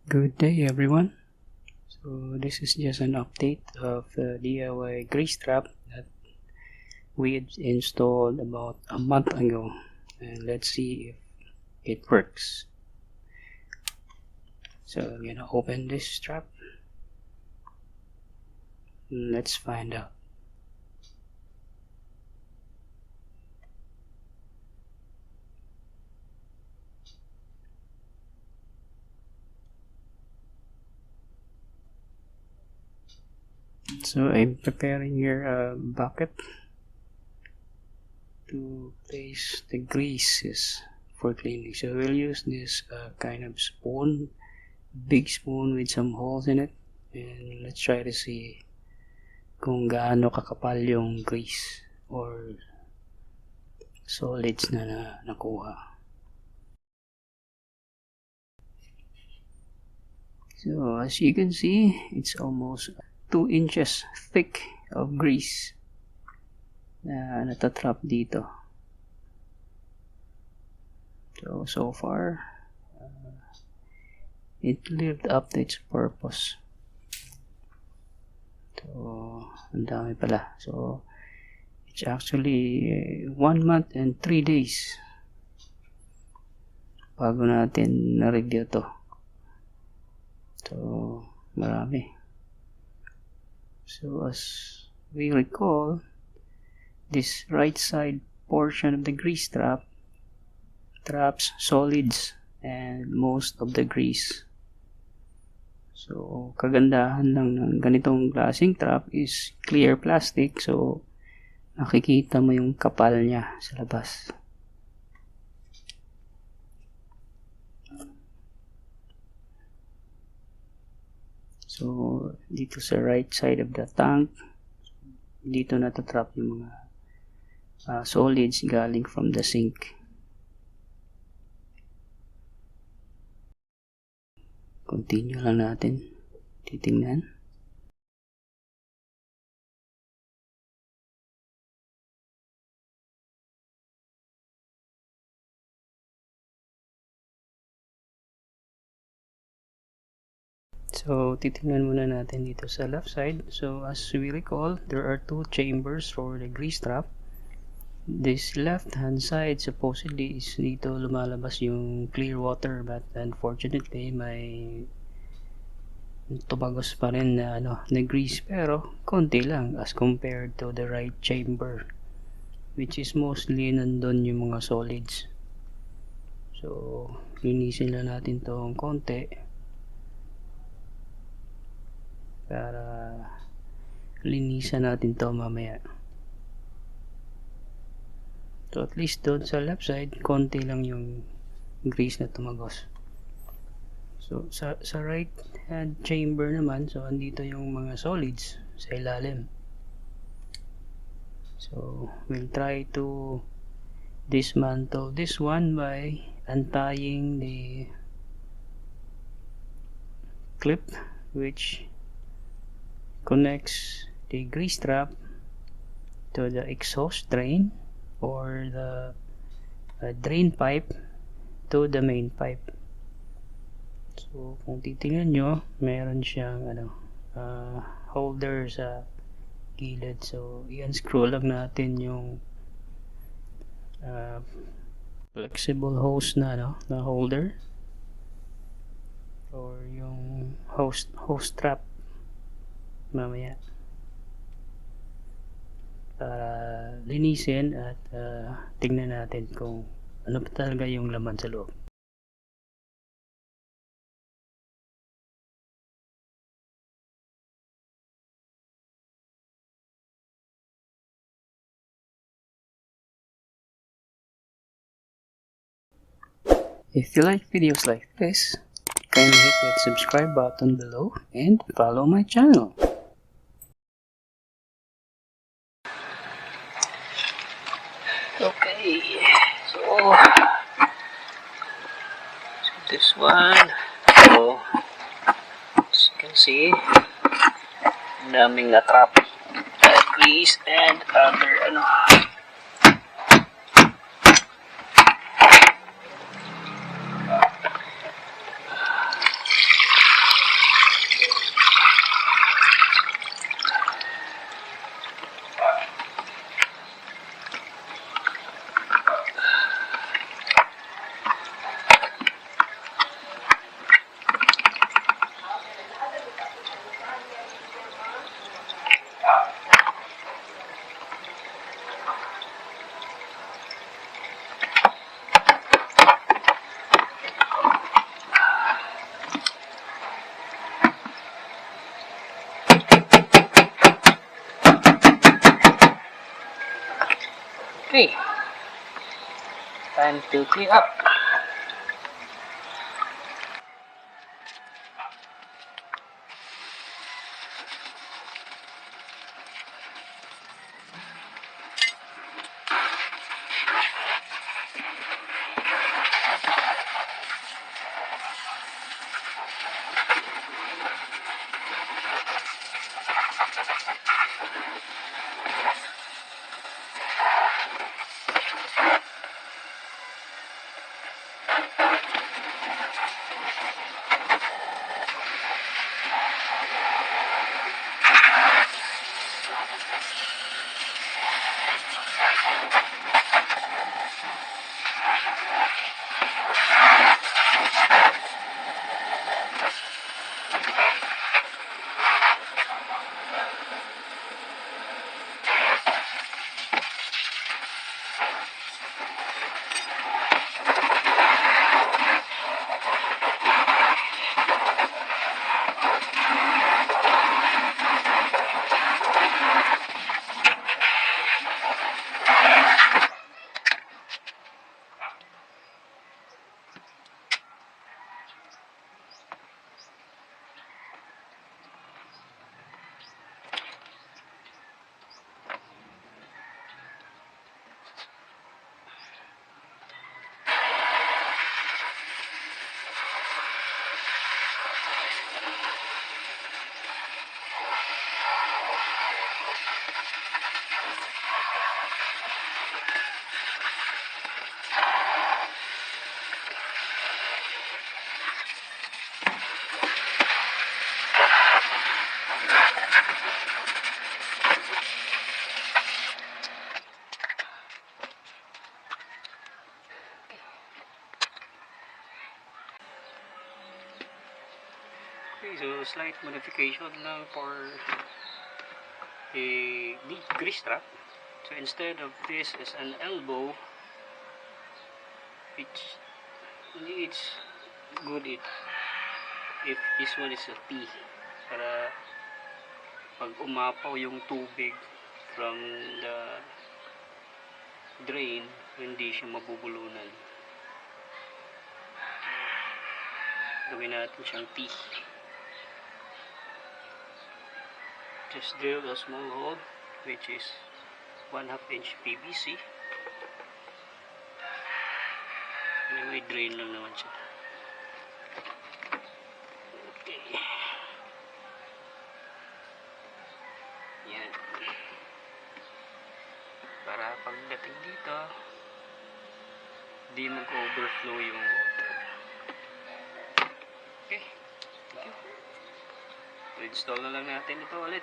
Good day everyone. So this is just an update of the DIY grease trap that we had installed about a month ago, and let's see if it works. So I'm gonna open this strap. Let's find out. So I'm preparing here a bucket to place the greases for cleaning. So we'll use this kind of spoon, big spoon with some holes in it, and let's try to see kung gaano kakapal yung grease or solids na nakuha. So as you can see, it's almost 2 inches thick of grease na natatrap dito. So far, it lived up to its purpose. So, ang dami pala. So, it's actually 1 month and 3 days bago natin na-review to. So, marami. So, as we recall, this right side portion of the grease trap traps solids and most of the grease. So, kagandahan lang ng ganitong klaseng trap is clear plastic, so nakikita mo yung kapal niya sa labas. So, dito sa right side of the tank, dito natatrap yung mga solids galing from the sink. Continue lang natin titingnan. So, titingnan muna natin dito sa left side. So, as we recall, there are 2 chambers for the grease trap. This left hand side supposedly is dito lumalabas yung clear water, but unfortunately may tumagos pa rin na na grease, pero konti lang as compared to the right chamber, which is mostly nandun yung mga solids. So, linisin lang natin tong konti para linisan natin to mamaya. So at least doon sa left side, konti lang yung grease na tumagos. So sa right hand chamber naman, so andito yung mga solids sa ilalim. So we'll try to dismantle this one by untying the clip which connects the grease trap to the exhaust drain or the drain pipe to the main pipe. So kung titingnan nyo, meron siyang holder sa gilid. So i-unscrew lang natin yung flexible hose na holder or yung hose strap mamaya para linisin at tingnan natin kung ano pa talaga yung laman sa loob. If you like videos like this, kindly hit that subscribe button below and follow my channel. Okay, so this one, so as you can see, daming na-trap grease and other Okay, time to clean up. Okay, so slight modification lang for a lead grease trap. So instead of this as an elbow, it's good if this one is a T, para pag umapaw yung tubig from the drain, hindi siya mabubulunan. Gawin natin siyang T. Just drill a small hole, which is 1/2 inch PVC. Anyway, drain lang naman siya. Okay. Yan. Para pagdating dito, di mag-overflow yung water. Okay. Thank you. So, install na lang natin ito ulit.